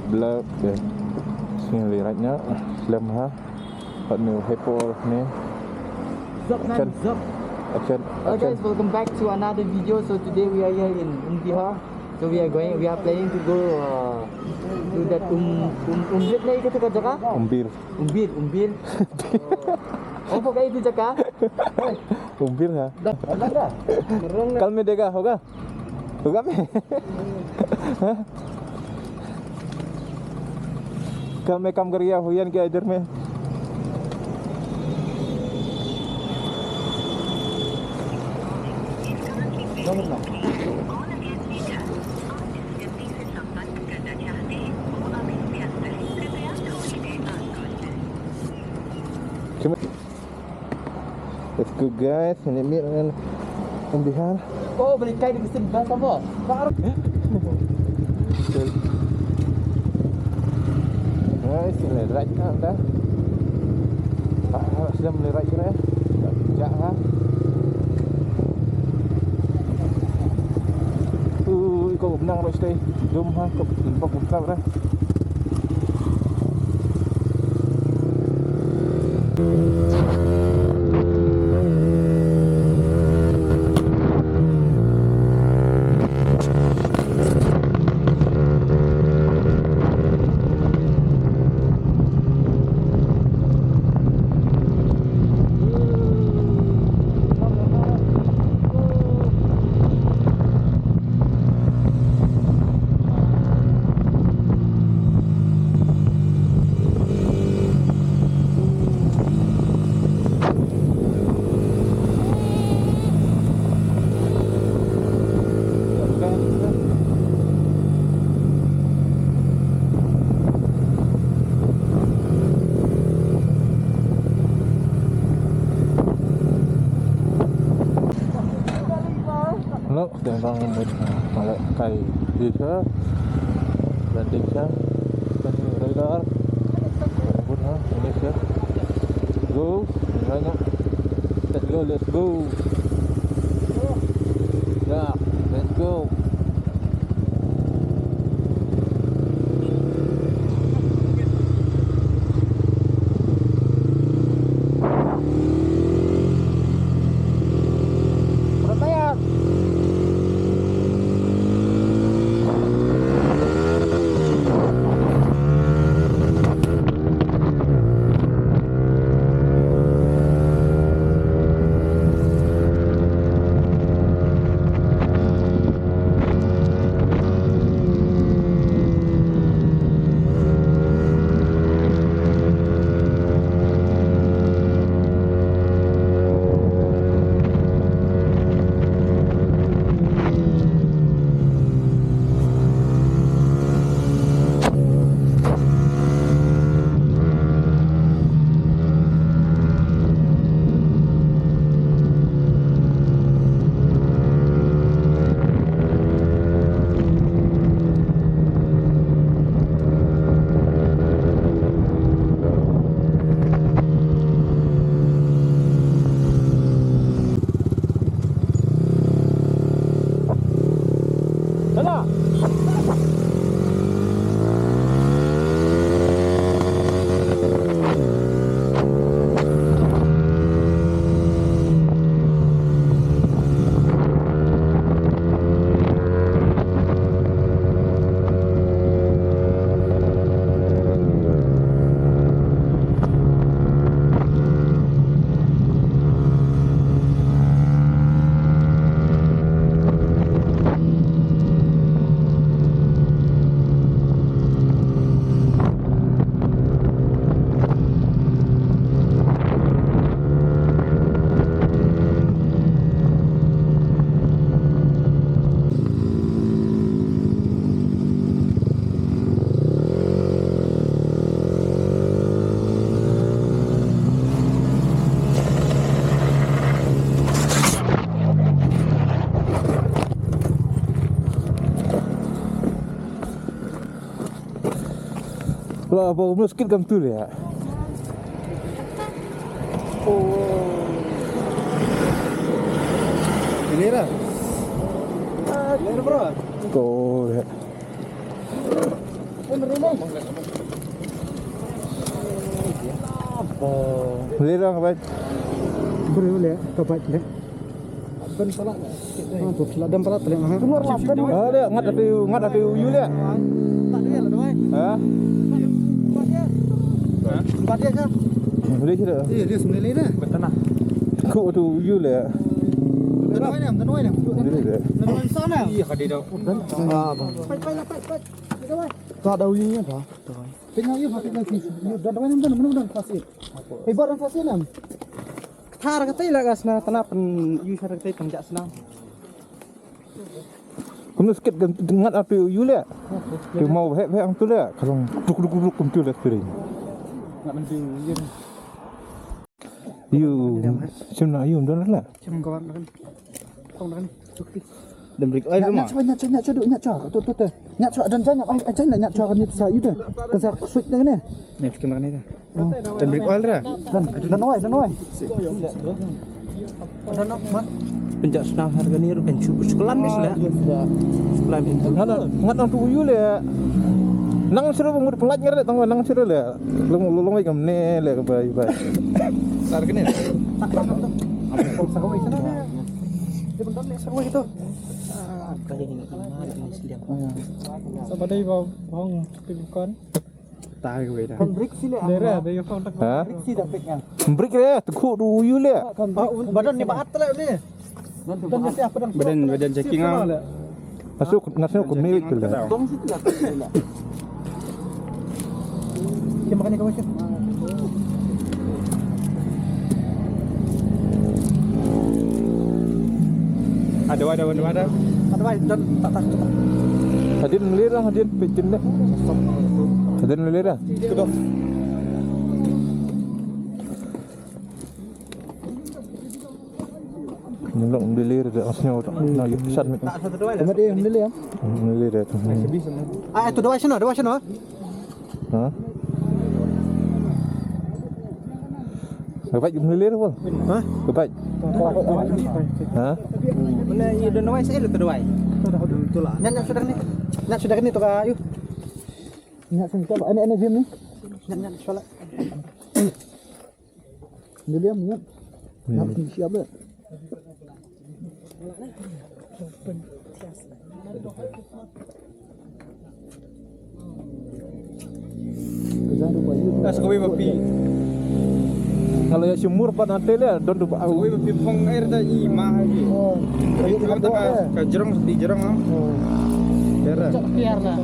blur deh. Sini liratnya slam ha. Hot new hyper ni. Zup man, Action. zup. Action. Hello guys, welcome back to another video. So today we are here in Bihar. So we are planning to go to that Umbir na ikut ke Jaka? Umbir. Umbir. Oh, pokoknya itu Jaka. Umbir ha. Dah. Merong कल में देगा होगा में कल में काम कर गया हुयन के इधर में Let's go guys, ini dengan Bihar. Oh, beli kain di sini dah sama. Baru. Guys, ini right kan dah. Sudah mulai right ya. Sejak ha. Kau menang right stay. Jom ha, kau nampak buka dah. Nó tiền vang một lại cày đi chứ lần đi chứ bên đây đó bút nó đi chứ go rồi nhá let's go yeah let's go Lah, bawa sikit kam tu ya. Oh. Ini lah. Ini bro. Oh. Boleh dah baik. Boleh ke baik deh. Ben salah. Tu ladam pala tele mah. Keluar lah ben. Dia ngat ada uyu dia. Tak dia lah doai. Ha? Empat dia ke? Boleh ke tak? Dia sembilan dah. Betul nak. Kau tu uyu dia. Doai ni. Boleh tak? Doai sana. Iya kadi dah. Ah, bang. Pai. Doai. Tak ada uyunya dah. Doai. Tengok you pakai lagi. You dah doai nam mudah fasil. Hebat dan fasil nam. Thar kata lah gas na tanah pen you cara kata penjak senang. Kamu sikit ngat apa uyu dia. Dia mau hek ang tu dia. Kalau duk kum tu dia sering. Nak mending you. You cuma you dah lah. Cuma kawan kan. Kong kan. Dan break oil semua. Nyat coba. Tu. Nyat coba dan jangan nyat coba kan saya itu. Kan saya switch dengan ni. Ni fikir makan ni dah. Dan break oil dah. Dan oi. Penjak senang harga ni rupiah sekolah ni sudah. Sekolah ni. Ngat ang tu uyu dia. Nang sira pengud pelat ngere tang nang sira le. Long ai kam ne le ka bai. Harga ni. Sa kawai sana. Dia bentar ni sa kawai itu. Kaya ni ini seliang. Sa badai bang pilkan. Tahu gue dah. Kan break sila. Lera dia kau tak. Ha? Si dah break yang. Break dia tu ku uyu le. Badan ni baat lah ni. Dan dia siapa dan Badan checking ah. Masuk ku ne ke le. Dong situ lah. Kita makan ni kau macam. Ada. Ada baik dan tak. Hadin melirang hadin pecin le. Hadin melirang. Itu. Nilok melir dia asnya tak. Nah, you pesan mek. Tak satu dua. Sama dia melir ya. Melir dia tu. Itu dua sana. Ha? Baik melir apa? Ha? Baik. Ha? Mana ia dah nawai saya tu dua. Betul lah. Nyat sudah ni. Nyat sudah ni tu ka ayu. Nyat sengkau. Ini diam ni. Nyat solat. Diam nyat. Nak siap dah. Sekolah bapi. Kalau ya sumur pada nanti le don tu bau. Sekolah bapi pong air dah imah lagi. Oh. Tapi kalau tak ke jerong di jerong ah. Biar. Biarlah.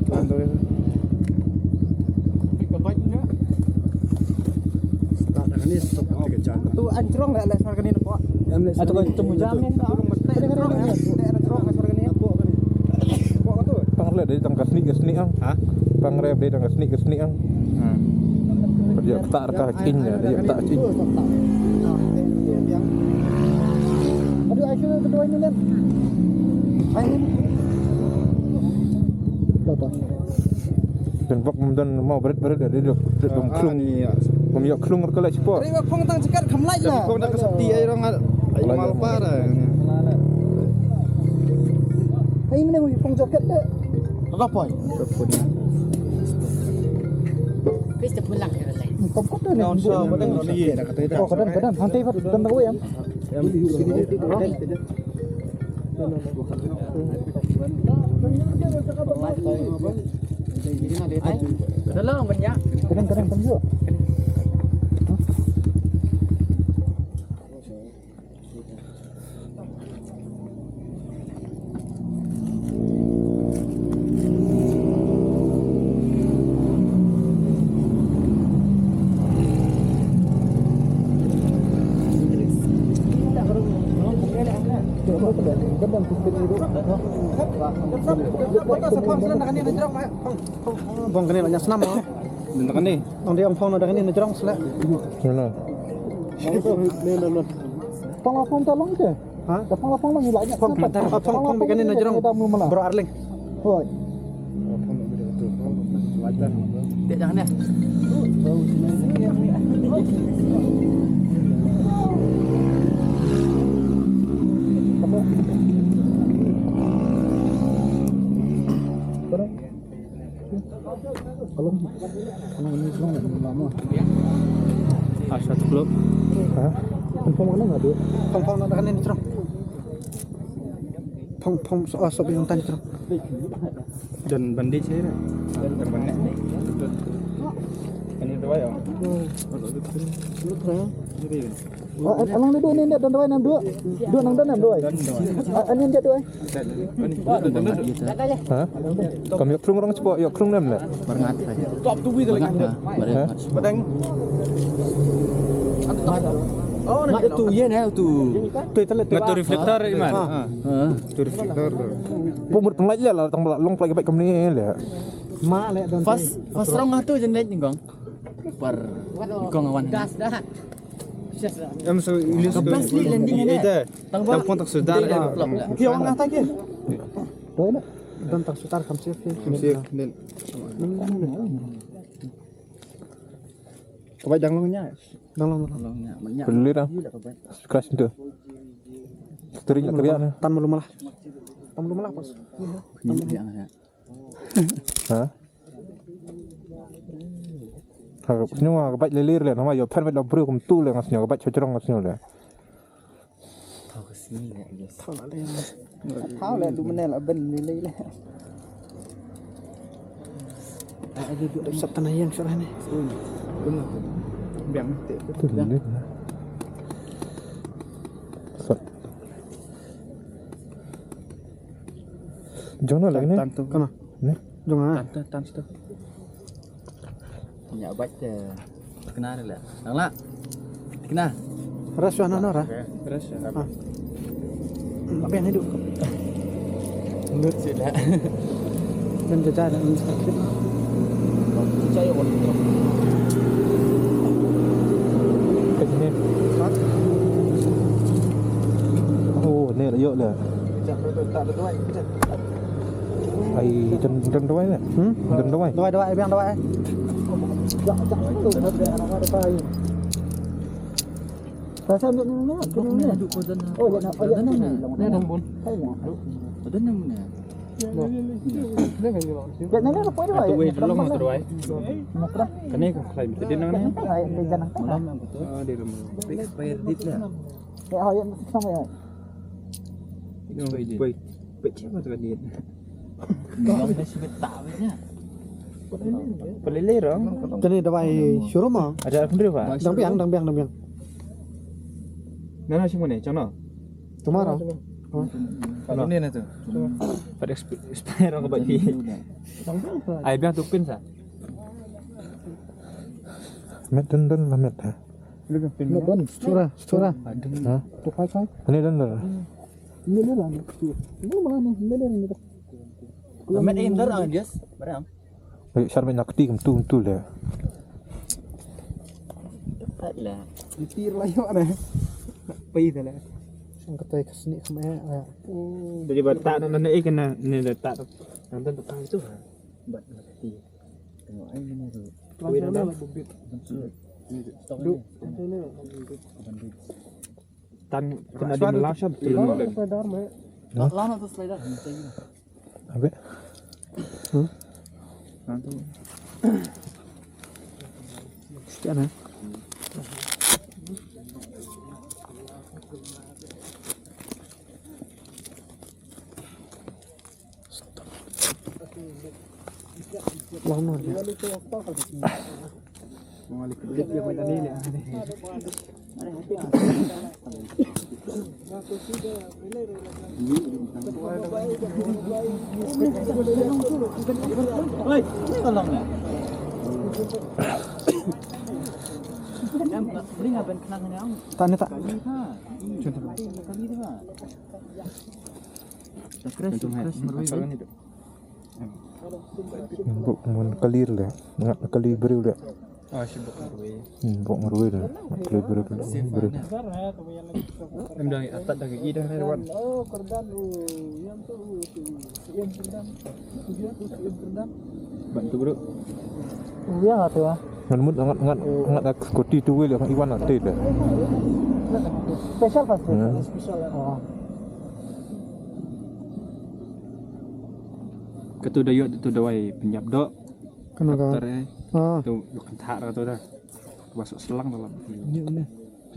Kantor itu. Ini stop 3 jam. Tu anjrong dah lah harga ni pak. Atau kau temu jam ni tak. Ada harga ni apa kan. Pak tu. Pangle dari tangkas ni ang. Ha? Pangrep dari tangkas ni ang. Dia tak ka cing dia tak cing. Aduh Aisyah kedua ini lihat. Ayo. Berapa? Dan bak dan mau berat dia dia klung ni. Pemiak klung kalau cepat. Riwa pong tang cekat kamlai lah. Kau nak kesepi air orang air malpar. Ai mana pong jaket dah. Apa? Kita pulang ke lain. Topkot dah ni. Kadang ni dah kata dah. Oh kadang hantai pat dan tahu yang. Tolong banyak. Kadang tunjuk. Bang kena banyak senam ah. Dengar ni. Ang dia ang phone ada kini najerong selak. Mana? Pang tolong je. Ha? Pang lagi banyak. Pang begini najerong. Bro Arling. Hoi. Dek jangan ya. Kalau ini belum lama. Asal klub. Hah? Pong mana enggak, Duk? Pong ada kan ini, Trong. Pong sob yang tadi, Trong. Dan bandi saya. Dan terbalik. Ini tu ya. Alang ni dua ni dan dua enam dua. Dua nang dan enam dua. Ani dia tu. Hah? Kamu yuk krung orang cepat, yuk krung nem le. Berengat saja. Top tu wi lagi. Hah? Badang. Oh, nak tu ye na tu. Tu telet. Ngatu reflektor Iman. Tu reflektor. Pumut pengajar lah, tang long pelagi baik kamu ni le. Mak le dan. Fast rong ngatu jenet ni gong. Per gong awan. Gas dah. Em so ini Kepas li landing ni. Tang pon tak sedar. Ki orang ngata ke? Boleh. Dan tak sutar kam sif. Nen. Kebaik dang longnya. Dang long. Beli dah. Crash itu. Teriak teriak ni. Tan malu malah. Tan malu malah pas. Hah? Senyum agak baik lelir le, nama yo pen baik labur kum tu le ngasnya agak baik cocorong ngasnya le. Tahu kesini ya, guys. Tahu le du menel ben nilai le. Ada du sab tanah yang syarah ni. Biang te. Tu lelir. Sat. Jangan lagi ni. Tantu kana. Ni. Jangan. Tan tu. Nhà bách kena lah. Nang lah. Kena. Ras wana nora. Terus. Apa yang hidup? Lut sila. Dan jajah dan sakit. Percaya orang itu. Ni. Oh, ni lah yuk le. Tak ada doai. Ai chân đôi nè. Chân đôi. Doai biang doai. Rasa ambil ni. Ni duduk kodan. Oh, nak ayat ni. Ni nombor. Kodan ni mana? Kat mana apa dia? Tu wei tolong tu wei. Mukra. Kene ko klaim tadi nang ni. Ayat di janang. Malam yang betul. Di rumah. Bayar dit lah. Ya, ayat sama ya. Wei. Wei siapa tu dit? Bang dah sebut tak wei. Pelele dong. Jadi dawai showroom ah. Ada apa pak? Dang biang. Nana sih mana? Cana. Tomorrow. Kalau ni na tu. Pada expire orang bagi. Ai biang tu pin sa. Met dan lah met ha. Don, sura. Ha? Tu kai. Ini dan lah. Ini lah. Ini mana ni? Met aim dar ang Dias. Barang. Baik syarbat nak ketik kum tu le. Lah. Ditir lah yo ana. Pai dah lah. Sang kata kesini sama ya. Jadi batak nak kena ni letak nonton petang itu. Bat mati. Tengok ai mana tu. Kuih dah bubit. Duk. Tan kena di melasap betul. Slider mah. Lama tu slider. Apa? Nanti. Sekian eh. Lama dia. Malik balik yang mana ni? Oi, tolong ya. Beli ngapain kenangan yang? Tanya tak? Kali tu lah. Fresh meruih itu. Buk mun kalir le. Nak kali beri le. Oh, sibuk meruih. Buk meruih le. Kali beri. Em dah atat dah gigi dah lewat. Oh, kerdan yang tu yang kerdan. Bantu bro. Ya enggak tu ah. Ngan ngat koti tu le Iwan nak le. Special pasti. Special. Oh. Ketu dayut tu dawai penyap dok. Kena kawan. Tare Ah, tu kentak tu dah. Masuk selang dalam. ni ni.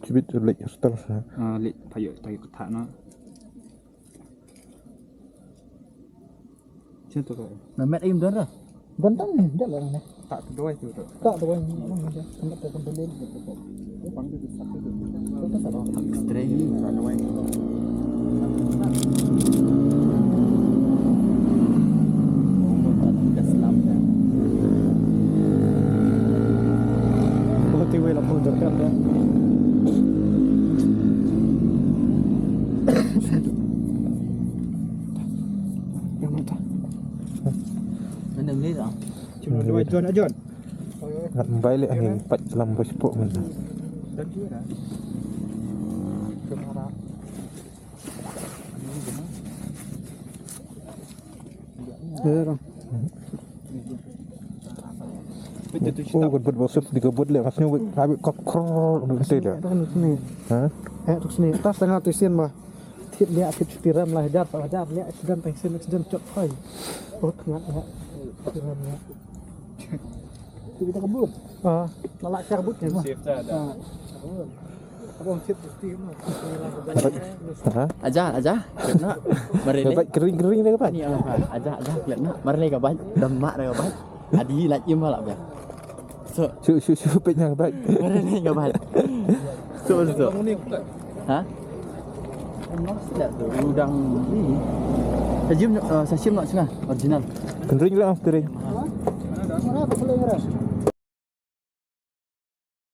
Cubit lek setel. Lik payuk kentak no. Macam tu kau. Mamat aim dah dah. Gantang ni, dah lah ni. Tak tu dawai tu. Tak tu kan. Hendak tak kembali. Stray. Kalau tiwai lah pun dekat dah. Yang mana? Mana ni dah? Cuma dua John aja. Nak balik angin 4 dalam passport mana. Ya dah. Oh, buat bosip di kebut le, rasanya habis kokrol nanti dah. Dah ni. Ha? Tu sini. Tas tengah tu sin mah. Thiết lihat tiram lah jar, jar lihat sedang pensiun sedang cok kai. Oh, tengah ya. Tiram ya. Kita kebut. Ah, nalak cabut ni mah. Safe dah ada. Abang tip mesti mah. Ha? Aja. Nak. Mari ni. Dapat kering-kering dah kapan? Ni aja lihat nak. Mari ni kabat. Demak dah kabat. Adi lagi malah ber. So, Syuk petnya kapan? mari ni kabat. So. Ha? Tidak tu udang ni. Sajim nak sengah original. Kering lah, kering. Mana tak boleh ngeras.